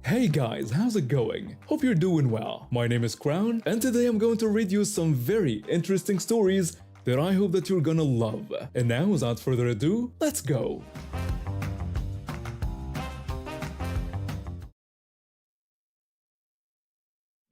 Hey guys, how's it going? Hope you're doing well. My name is Crown, and today I'm going to read you some very interesting stories that I hope that you're gonna love. And now, without further ado, let's go!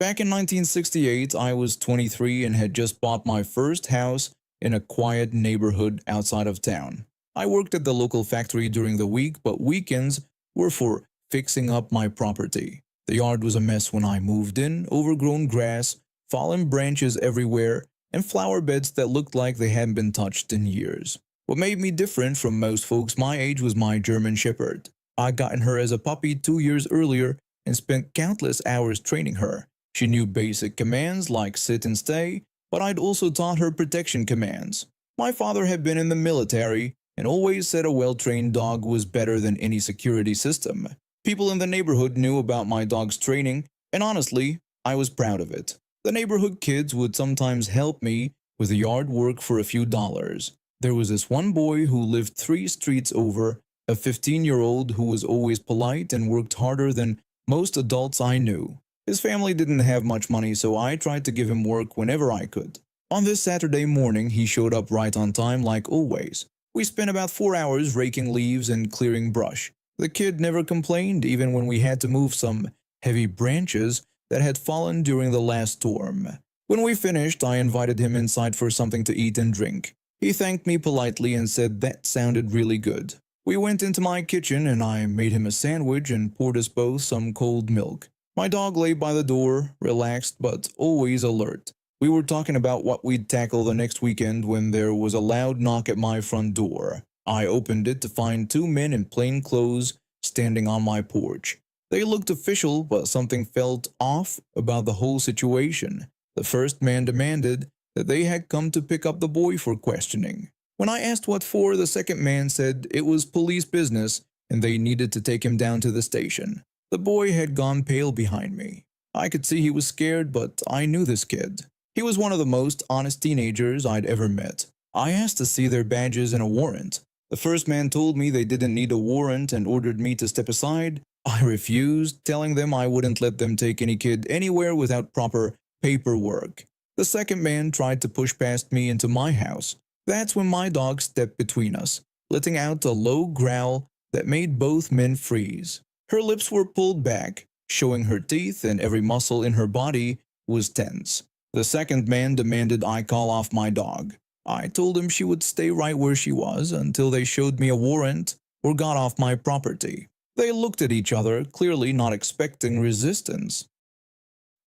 Back in 1968, I was 23 and had just bought my first house in a quiet neighborhood outside of town. I worked at the local factory during the week, but weekends were for fixing up my property. The yard was a mess when I moved in, overgrown grass, fallen branches everywhere, and flower beds that looked like they hadn't been touched in years. What made me different from most folks my age was my German Shepherd. I'd gotten her as a puppy 2 years earlier and spent countless hours training her. She knew basic commands like sit and stay, but I'd also taught her protection commands. My father had been in the military and always said a well-trained dog was better than any security system. People in the neighborhood knew about my dog's training, and honestly, I was proud of it. The neighborhood kids would sometimes help me with the yard work for a few dollars. There was this one boy who lived 3 streets over, a 15-year-old who was always polite and worked harder than most adults I knew. His family didn't have much money, so I tried to give him work whenever I could. On this Saturday morning, he showed up right on time like always. We spent about 4 hours raking leaves and clearing brush. The kid never complained, even when we had to move some heavy branches that had fallen during the last storm. When we finished, I invited him inside for something to eat and drink. He thanked me politely and said that sounded really good. We went into my kitchen and I made him a sandwich and poured us both some cold milk. My dog lay by the door, relaxed but always alert. We were talking about what we'd tackle the next weekend when there was a loud knock at my front door. I opened it to find 2 men in plain clothes standing on my porch. They looked official, but something felt off about the whole situation. The first man demanded that they had come to pick up the boy for questioning. When I asked what for, the second man said it was police business and they needed to take him down to the station. The boy had gone pale behind me. I could see he was scared, but I knew this kid. He was one of the most honest teenagers I'd ever met. I asked to see their badges and a warrant. The first man told me they didn't need a warrant and ordered me to step aside. I refused, telling them I wouldn't let them take any kid anywhere without proper paperwork. The second man tried to push past me into my house. That's when my dog stepped between us, letting out a low growl that made both men freeze. Her lips were pulled back, showing her teeth, and every muscle in her body was tense. The second man demanded I call off my dog. I told him she would stay right where she was until they showed me a warrant or got off my property. They looked at each other, clearly not expecting resistance.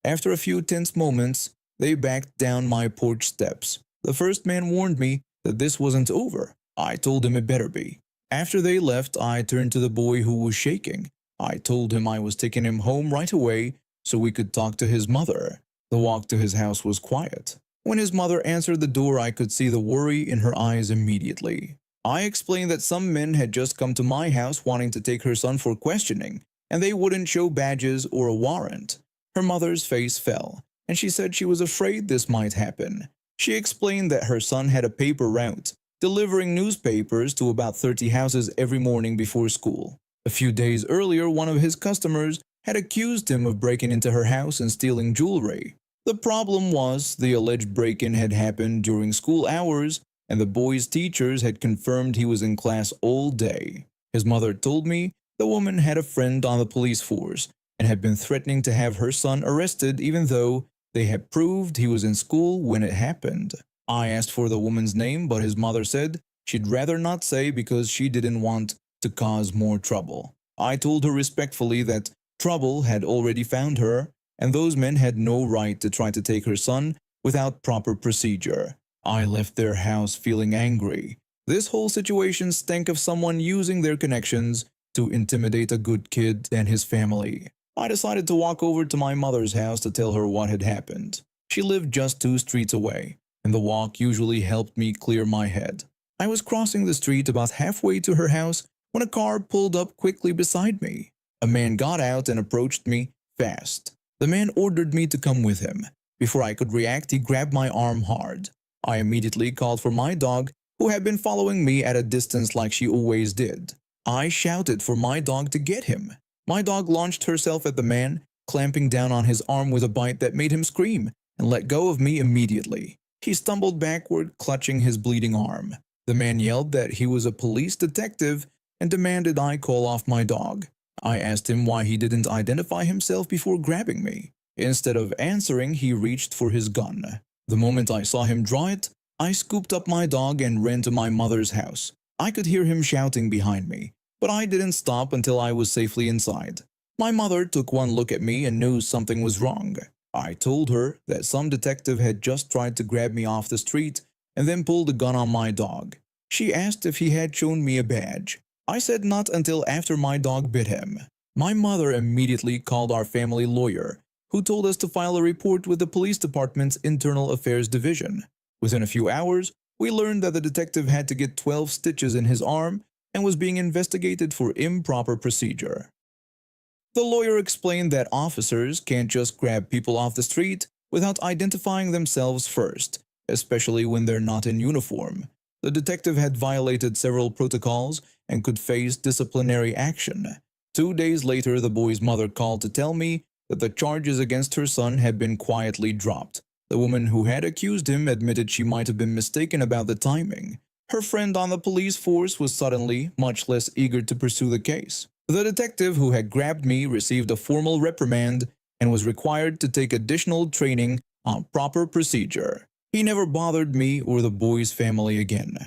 After a few tense moments, they backed down my porch steps. The first man warned me that this wasn't over. I told him it better be. After they left, I turned to the boy who was shaking. I told him I was taking him home right away so we could talk to his mother. The walk to his house was quiet. When his mother answered the door, I could see the worry in her eyes immediately. I explained that some men had just come to my house wanting to take her son for questioning, and they wouldn't show badges or a warrant. Her mother's face fell, and she said she was afraid this might happen. She explained that her son had a paper route, delivering newspapers to about 30 houses every morning before school. A few days earlier, one of his customers had accused him of breaking into her house and stealing jewelry. The problem was the alleged break-in had happened during school hours, and the boy's teachers had confirmed he was in class all day. His mother told me the woman had a friend on the police force and had been threatening to have her son arrested even though they had proved he was in school when it happened. I asked for the woman's name, but his mother said she'd rather not say because she didn't want to cause more trouble. I told her respectfully that trouble had already found her, and those men had no right to try to take her son without proper procedure. I left their house feeling angry. This whole situation stank of someone using their connections to intimidate a good kid and his family. I decided to walk over to my mother's house to tell her what had happened. She lived just 2 streets away, and the walk usually helped me clear my head. I was crossing the street about halfway to her house when a car pulled up quickly beside me. A man got out and approached me fast. The man ordered me to come with him. Before I could react, he grabbed my arm hard. I immediately called for my dog, who had been following me at a distance like she always did. I shouted for my dog to get him. My dog launched herself at the man, clamping down on his arm with a bite that made him scream and let go of me immediately. He stumbled backward, clutching his bleeding arm. The man yelled that he was a police detective and demanded I call off my dog. I asked him why he didn't identify himself before grabbing me. Instead of answering, he reached for his gun. The moment I saw him draw it, I scooped up my dog and ran to my mother's house. I could hear him shouting behind me, but I didn't stop until I was safely inside. My mother took one look at me and knew something was wrong. I told her that some detective had just tried to grab me off the street and then pulled a gun on my dog. She asked if he had shown me a badge. I said not until after my dog bit him. My mother immediately called our family lawyer, who told us to file a report with the police department's internal affairs division. Within a few hours, we learned that the detective had to get 12 stitches in his arm and was being investigated for improper procedure. The lawyer explained that officers can't just grab people off the street without identifying themselves first, especially when they're not in uniform. The detective had violated several protocols and could face disciplinary action. 2 days later, the boy's mother called to tell me that the charges against her son had been quietly dropped. The woman who had accused him admitted she might have been mistaken about the timing. Her friend on the police force was suddenly much less eager to pursue the case. The detective who had grabbed me received a formal reprimand and was required to take additional training on proper procedure. He never bothered me or the boy's family again.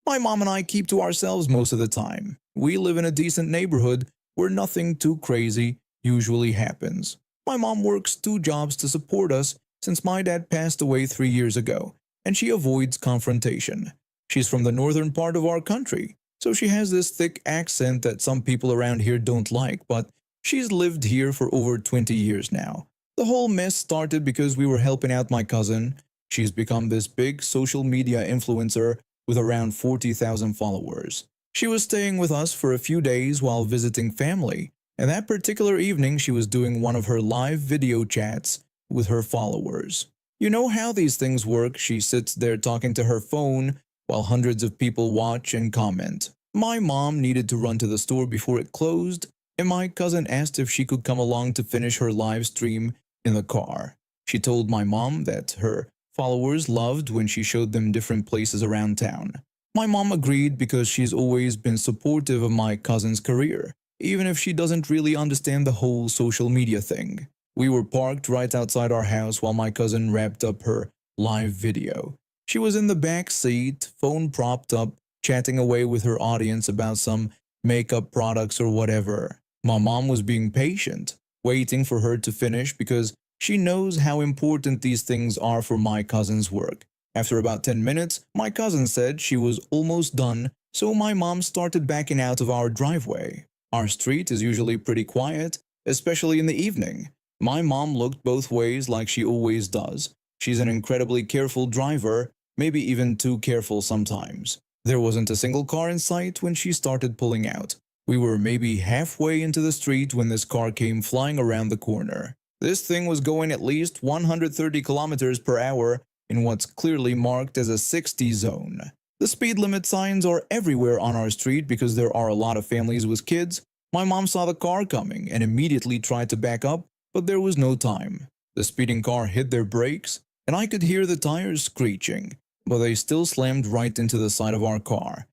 My mom and I keep to ourselves most of the time. We live in a decent neighborhood where nothing too crazy usually happens. My mom works 2 jobs to support us since my dad passed away 3 years ago, and she avoids confrontation. She's from the northern part of our country, so she has this thick accent that some people around here don't like, but she's lived here for over 20 years now. The whole mess started because we were helping out my cousin. She's become this big social media influencer with around 40,000 followers. She was staying with us for a few days while visiting family, and that particular evening she was doing one of her live video chats with her followers. You know how these things work. She sits there talking to her phone while hundreds of people watch and comment. My mom needed to run to the store before it closed, and my cousin asked if she could come along to finish her live stream in the car. She told my mom that her followers loved when she showed them different places around town. My mom agreed because she's always been supportive of my cousin's career, even if she doesn't really understand the whole social media thing. We were parked right outside our house while my cousin wrapped up her live video. She was in the back seat, phone propped up, chatting away with her audience about some makeup products or whatever. My mom was being patient, waiting for her to finish because she knows how important these things are for my cousin's work. After about 10 minutes, my cousin said she was almost done, so my mom started backing out of our driveway. Our street is usually pretty quiet, especially in the evening. My mom looked both ways like she always does. She's an incredibly careful driver, maybe even too careful sometimes. There wasn't a single car in sight when she started pulling out. We were maybe halfway into the street when this car came flying around the corner. This thing was going at least 130 kilometers per hour in what's clearly marked as a 60 zone. The speed limit signs are everywhere on our street because there are a lot of families with kids. My mom saw the car coming and immediately tried to back up, but there was no time. The speeding car hit their brakes, and I could hear the tires screeching, but they still slammed right into the side of our car.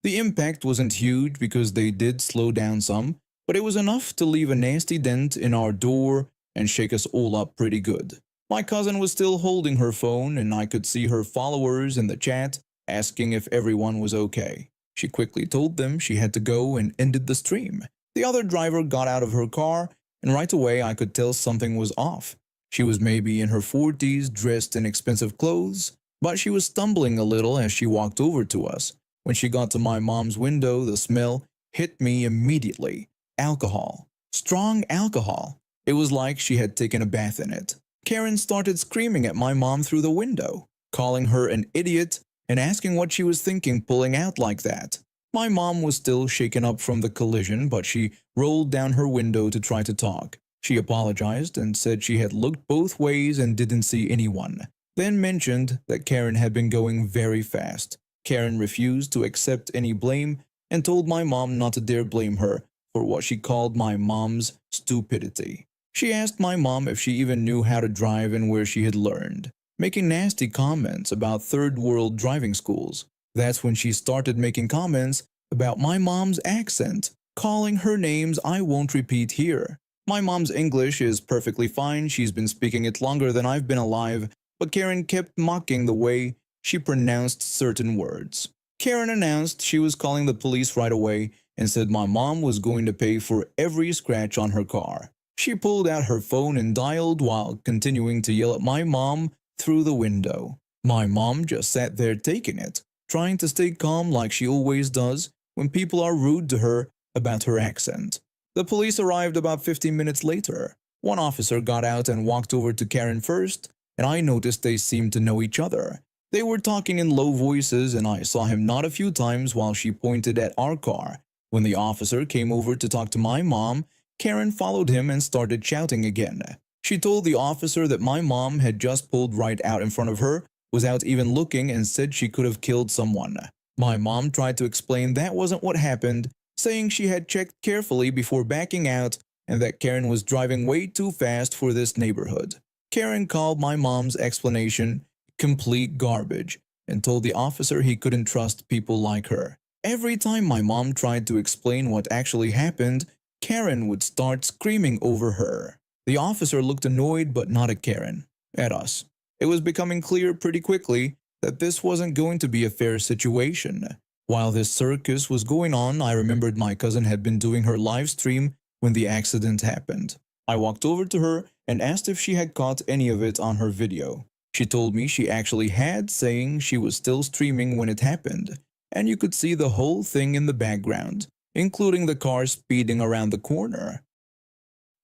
The impact wasn't huge because they did slow down some, but it was enough to leave a nasty dent in our door and shake us all up pretty good. My cousin was still holding her phone, and I could see her followers in the chat asking if everyone was okay. She quickly told them she had to go and ended the stream. The other driver got out of her car, and right away I could tell something was off. She was maybe in her 40s, dressed in expensive clothes, but she was stumbling a little as she walked over to us. When she got to my mom's window, the smell hit me immediately. Alcohol. Strong alcohol. It was like she had taken a bath in it. Karen started screaming at my mom through the window, calling her an idiot and asking what she was thinking pulling out like that. My mom was still shaken up from the collision, but she rolled down her window to try to talk. She apologized and said she had looked both ways and didn't see anyone, then mentioned that Karen had been going very fast. Karen refused to accept any blame and told my mom not to dare blame her for what she called my mom's stupidity. She asked my mom if she even knew how to drive and where she had learned, making nasty comments about third world driving schools. That's when she started making comments about my mom's accent, calling her names I won't repeat here. My mom's English is perfectly fine, she's been speaking it longer than I've been alive, but Karen kept mocking the way she pronounced certain words. Karen announced she was calling the police right away and said my mom was going to pay for every scratch on her car. She pulled out her phone and dialed while continuing to yell at my mom through the window. My mom just sat there taking it, trying to stay calm like she always does when people are rude to her about her accent. The police arrived about 15 minutes later. One officer got out and walked over to Karen first, and I noticed they seemed to know each other. They were talking in low voices, and I saw him nod a few times while she pointed at our car. When the officer came over to talk to my mom, Karen followed him and started shouting again. She told the officer that my mom had just pulled right out in front of her without even looking and said she could have killed someone. My mom tried to explain that wasn't what happened, saying she had checked carefully before backing out and that Karen was driving way too fast for this neighborhood. Karen called my mom's explanation complete garbage and told the officer he couldn't trust people like her. Every time my mom tried to explain what actually happened, Karen would start screaming over her. The officer looked annoyed but not at Karen, at us. It was becoming clear pretty quickly that this wasn't going to be a fair situation. While this circus was going on, I remembered my cousin had been doing her live stream when the accident happened. I walked over to her and asked if she had caught any of it on her video. She told me she actually had, saying she was still streaming when it happened, and you could see the whole thing in the background, including the car speeding around the corner.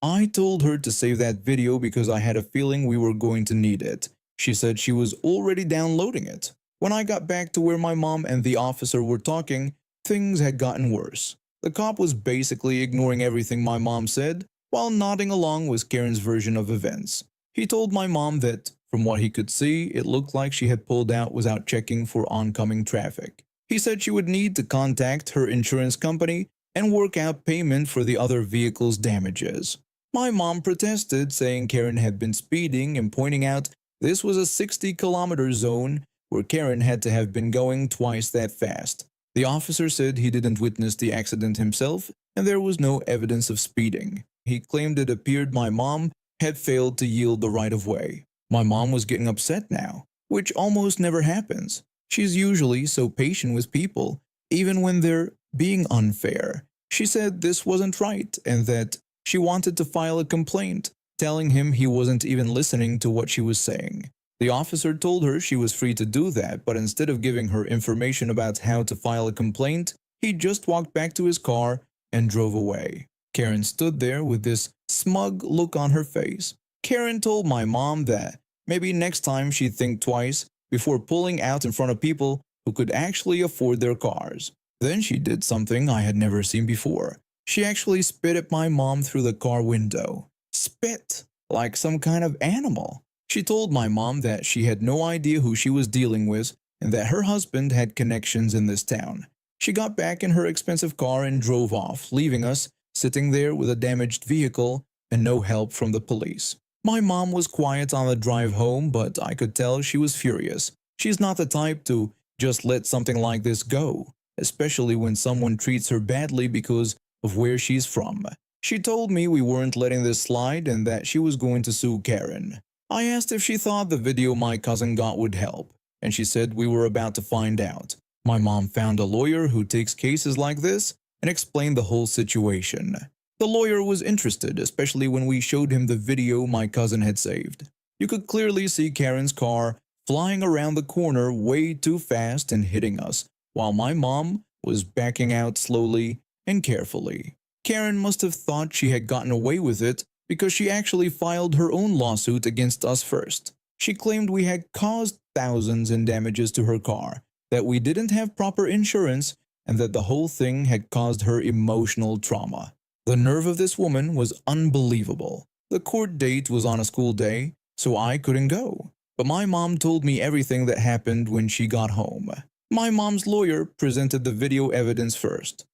I told her to save that video because I had a feeling we were going to need it. She said she was already downloading it. When I got back to where my mom and the officer were talking, things had gotten worse. The cop was basically ignoring everything my mom said, while nodding along with Karen's version of events. He told my mom that, from what he could see, it looked like she had pulled out without checking for oncoming traffic. He said she would need to contact her insurance company and work out payment for the other vehicle's damages. My mom protested, saying Karen had been speeding and pointing out this was a 60-kilometer zone where Karen had to have been going twice that fast. The officer said he didn't witness the accident himself and there was no evidence of speeding. He claimed it appeared my mom had failed to yield the right-of-way. My mom was getting upset now, which almost never happens. She's usually so patient with people, even when they're being unfair. She said this wasn't right and that she wanted to file a complaint, telling him he wasn't even listening to what she was saying. The officer told her she was free to do that, but instead of giving her information about how to file a complaint, he just walked back to his car and drove away. Karen stood there with this smug look on her face. Karen told my mom that maybe next time she'd think twice before pulling out in front of people who could actually afford their cars. Then she did something I had never seen before. She actually spit at my mom through the car window. Spit, like some kind of animal. She told my mom that she had no idea who she was dealing with and that her husband had connections in this town. She got back in her expensive car and drove off, leaving us sitting there with a damaged vehicle and no help from the police. My mom was quiet on the drive home, but I could tell she was furious. She's not the type to just let something like this go, especially when someone treats her badly because of where she's from. She told me we weren't letting this slide and that she was going to sue Karen. I asked if she thought the video my cousin got would help, and she said we were about to find out. My mom found a lawyer who takes cases like this and explained the whole situation. The lawyer was interested, especially when we showed him the video my cousin had saved. You could clearly see Karen's car flying around the corner way too fast and hitting us, while my mom was backing out slowly and carefully. Karen must have thought she had gotten away with it because she actually filed her own lawsuit against us first. She claimed we had caused thousands in damages to her car, that we didn't have proper insurance, and that the whole thing had caused her emotional trauma. The nerve of this woman was unbelievable. The court date was on a school day, so I couldn't go. But my mom told me everything that happened when she got home. My mom's lawyer presented the video evidence first.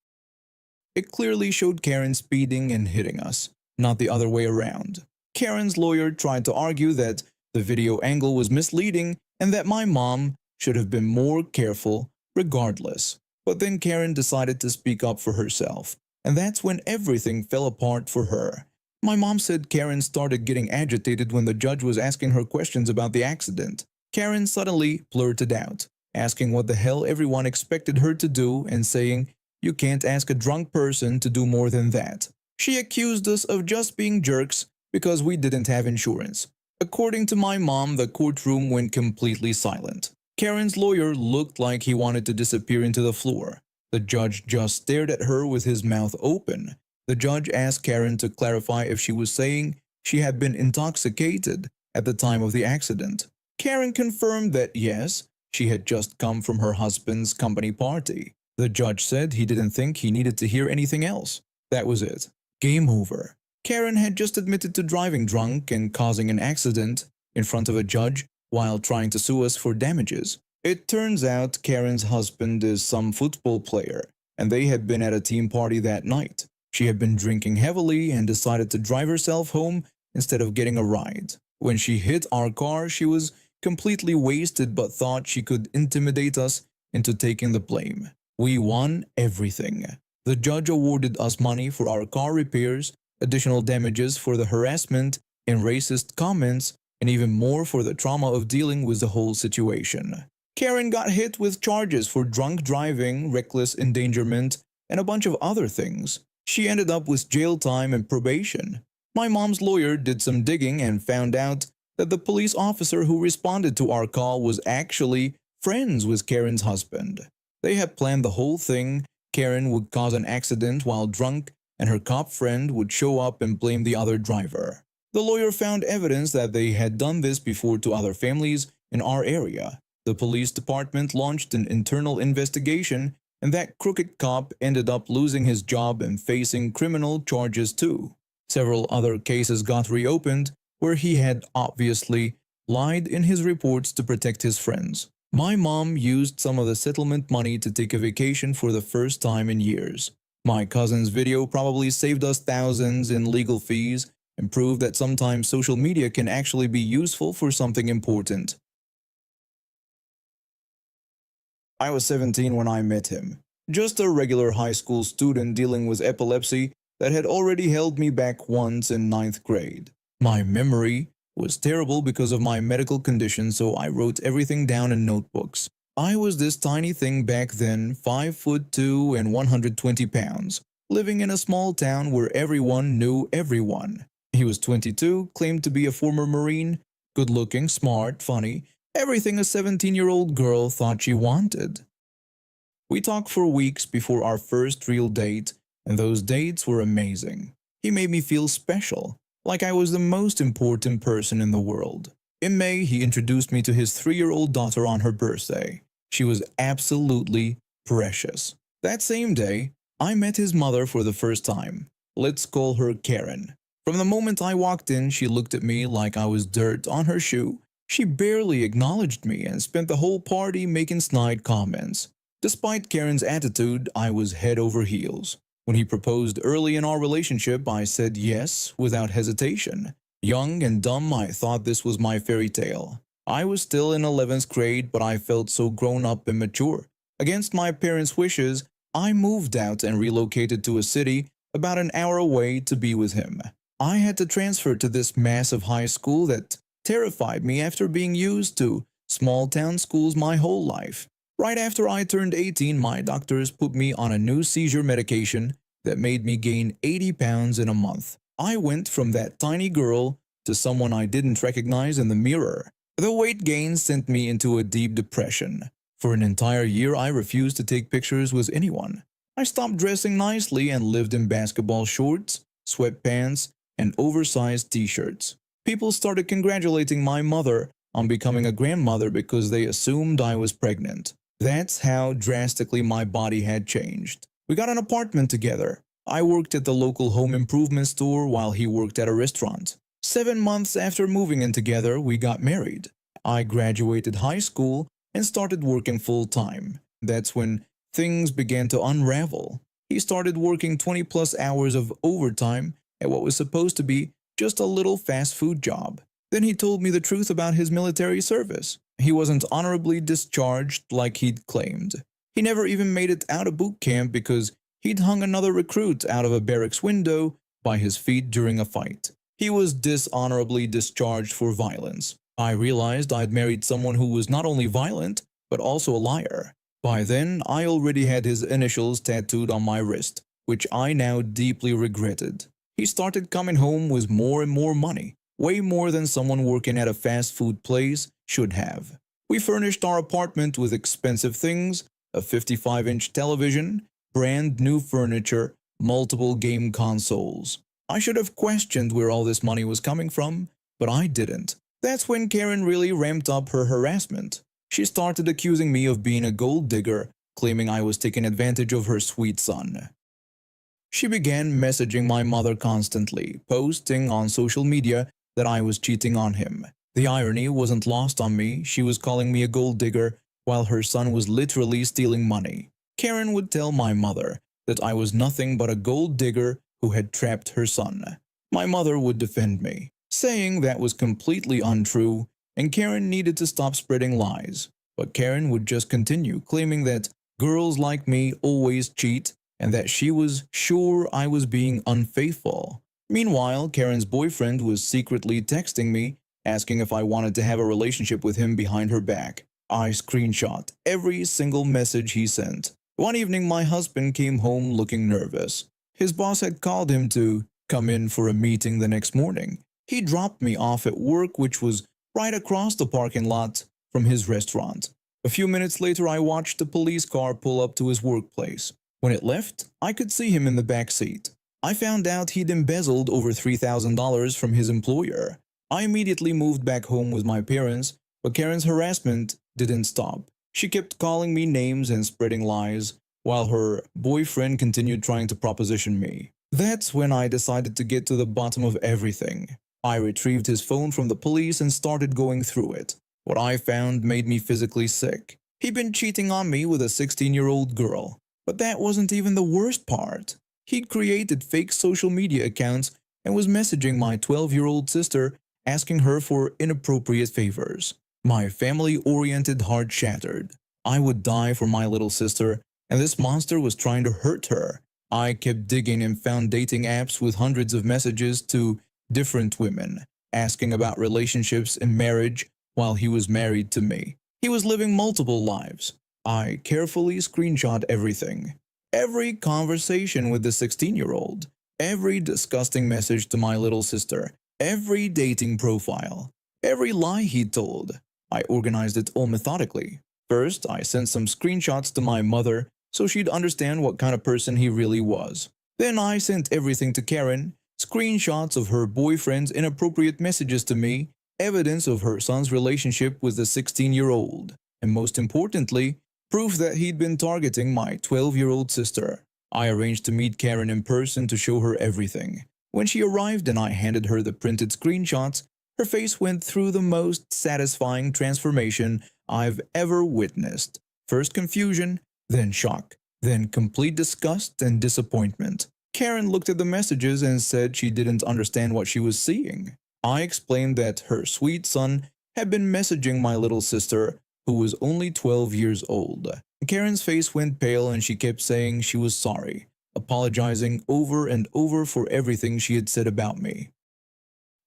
It clearly showed Karen speeding and hitting us, not the other way around. Karen's lawyer tried to argue that the video angle was misleading and that my mom should have been more careful regardless. But then Karen decided to speak up for herself, and that's when everything fell apart for her. My mom said Karen started getting agitated when the judge was asking her questions about the accident. Karen suddenly blurted out, asking what the hell everyone expected her to do and saying, "You can't ask a drunk person to do more than that." She accused us of just being jerks because we didn't have insurance. According to my mom, the courtroom went completely silent. Karen's lawyer looked like he wanted to disappear into the floor. The judge just stared at her with his mouth open. The judge asked Karen to clarify if she was saying she had been intoxicated at the time of the accident. Karen confirmed that yes, she had just come from her husband's company party. The judge said he didn't think he needed to hear anything else. That was it. Game over. Karen had just admitted to driving drunk and causing an accident in front of a judge while trying to sue us for damages. It turns out Karen's husband is some football player, and they had been at a team party that night. She had been drinking heavily and decided to drive herself home instead of getting a ride. When she hit our car, she was completely wasted but thought she could intimidate us into taking the blame. We won everything. The judge awarded us money for our car repairs, additional damages for the harassment and racist comments, and even more for the trauma of dealing with the whole situation. Karen got hit with charges for drunk driving, reckless endangerment, and a bunch of other things. She ended up with jail time and probation. My mom's lawyer did some digging and found out that the police officer who responded to our call was actually friends with Karen's husband. They had planned the whole thing. Karen would cause an accident while drunk, and her cop friend would show up and blame the other driver. The lawyer found evidence that they had done this before to other families in our area. The police department launched an internal investigation, and that crooked cop ended up losing his job and facing criminal charges too. Several other cases got reopened where he had obviously lied in his reports to protect his friends. My mom used some of the settlement money to take a vacation for the first time in years. My cousin's video probably saved us thousands in legal fees and proved that sometimes social media can actually be useful for something important. I was 17 when I met him. Just a regular high school student dealing with epilepsy that had already held me back once in 9th grade. My memory was terrible because of my medical condition, so I wrote everything down in notebooks. I was this tiny thing back then, 5'2" and 120 pounds, living in a small town where everyone knew everyone. He was 22, claimed to be a former Marine, good-looking, smart, funny, everything a 17-year-old girl thought she wanted. We talked for weeks before our first real date, and those dates were amazing. He made me feel special, like I was the most important person in the world. In May, he introduced me to his 3-year-old daughter on her birthday. She was absolutely precious. That same day, I met his mother for the first time. Let's call her Karen. From the moment I walked in, she looked at me like I was dirt on her shoe. She barely acknowledged me and spent the whole party making snide comments. Despite Karen's attitude, I was head over heels. When he proposed early in our relationship, I said yes without hesitation. Young and dumb, I thought this was my fairy tale. I was still in 11th grade, but I felt so grown up and mature. Against my parents' wishes, I moved out and relocated to a city about an hour away to be with him. I had to transfer to this massive high school that terrified me after being used to small-town schools my whole life. Right after I turned 18, my doctors put me on a new seizure medication that made me gain 80 pounds in a month. I went from that tiny girl to someone I didn't recognize in the mirror. The weight gain sent me into a deep depression. For an entire year, I refused to take pictures with anyone. I stopped dressing nicely and lived in basketball shorts, sweatpants, and oversized t-shirts. People started congratulating my mother on becoming a grandmother because they assumed I was pregnant. That's how drastically my body had changed. We got an apartment together. I worked at the local home improvement store while he worked at a restaurant. 7 months after moving in together, we got married. I graduated high school and started working full-time. That's when things began to unravel. He started working 20 plus hours of overtime at what was supposed to be just a little fast food job. Then he told me the truth about his military service. He wasn't honorably discharged like he'd claimed. He never even made it out of boot camp because he'd hung another recruit out of a barracks window by his feet during a fight. He was dishonorably discharged for violence. I realized I'd married someone who was not only violent, but also a liar. By then, I already had his initials tattooed on my wrist, which I now deeply regretted. He started coming home with more and more money, way more than someone working at a fast food place should have. We furnished our apartment with expensive things, a 55-inch television, brand new furniture, multiple game consoles. I should have questioned where all this money was coming from, but I didn't. That's when Karen really ramped up her harassment. She started accusing me of being a gold digger, claiming I was taking advantage of her sweet son. She began messaging my mother constantly, posting on social media that I was cheating on him. The irony wasn't lost on me. She was calling me a gold digger while her son was literally stealing money. Karen would tell my mother that I was nothing but a gold digger who had trapped her son. My mother would defend me, saying that was completely untrue and Karen needed to stop spreading lies. But Karen would just continue, claiming that girls like me always cheat and that she was sure I was being unfaithful. Meanwhile, Karen's boyfriend was secretly texting me, asking if I wanted to have a relationship with him behind her back. I screenshot every single message he sent. One evening, my husband came home looking nervous. His boss had called him to come in for a meeting the next morning. He dropped me off at work, which was right across the parking lot from his restaurant. A few minutes later, I watched a police car pull up to his workplace. When it left, I could see him in the back seat. I found out he'd embezzled over $3,000 from his employer. I immediately moved back home with my parents, but Karen's harassment didn't stop. She kept calling me names and spreading lies, while her boyfriend continued trying to proposition me. That's when I decided to get to the bottom of everything. I retrieved his phone from the police and started going through it. What I found made me physically sick. He'd been cheating on me with a 16-year-old girl. But that wasn't even the worst part. He'd created fake social media accounts and was messaging my 12-year-old sister, asking her for inappropriate favors. My family-oriented heart shattered. I would die for my little sister, and this monster was trying to hurt her. I kept digging and found dating apps with hundreds of messages to different women, asking about relationships and marriage while he was married to me. He was living multiple lives. I carefully screenshot everything. Every conversation with the 16-year-old, every disgusting message to my little sister, every dating profile, every lie he told. I organized it all methodically. First, I sent some screenshots to my mother so she'd understand what kind of person he really was. Then I sent everything to Karen, screenshots of her boyfriend's inappropriate messages to me, evidence of her son's relationship with the 16-year-old, and most importantly, proof that he'd been targeting my 12-year-old sister. I arranged to meet Karen in person to show her everything. When she arrived and I handed her the printed screenshots, her face went through the most satisfying transformation I've ever witnessed. First confusion, then shock, then complete disgust and disappointment. Karen looked at the messages and said she didn't understand what she was seeing. I explained that her sweet son had been messaging my little sister, who was only 12 years old. Karen's face went pale and she kept saying she was sorry, apologizing over and over for everything she had said about me.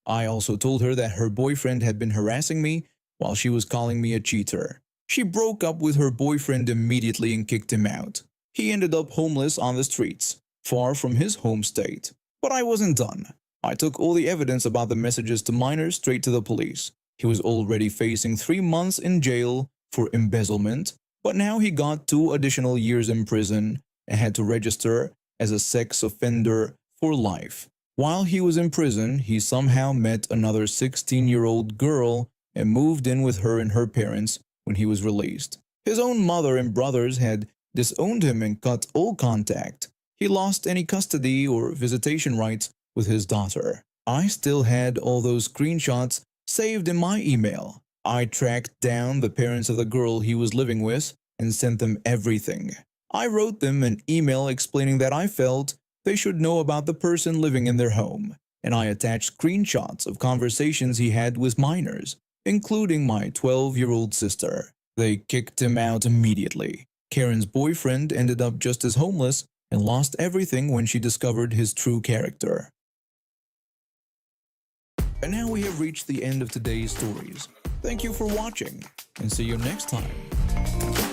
I also told her that her boyfriend had been harassing me while she was calling me a cheater. She broke up with her boyfriend immediately and kicked him out. He ended up homeless on the streets, far from his home state. But I wasn't done. I took all the evidence about the messages to minors straight to the police. He was already facing 3 months in jail for embezzlement, but now he got 2 additional years in prison and had to register as a sex offender for life. While he was in prison, he somehow met another 16-year-old girl and moved in with her and her parents when he was released. His own mother and brothers had disowned him and cut all contact. He lost any custody or visitation rights with his daughter. I still had all those screenshots saved in my email. I tracked down the parents of the girl he was living with, and sent them everything. I wrote them an email explaining that I felt they should know about the person living in their home, and I attached screenshots of conversations he had with minors, including my 12-year-old sister. They kicked him out immediately. Karen's boyfriend ended up just as homeless and lost everything when she discovered his true character. And now we have reached the end of today's stories. Thank you for watching, and see you next time.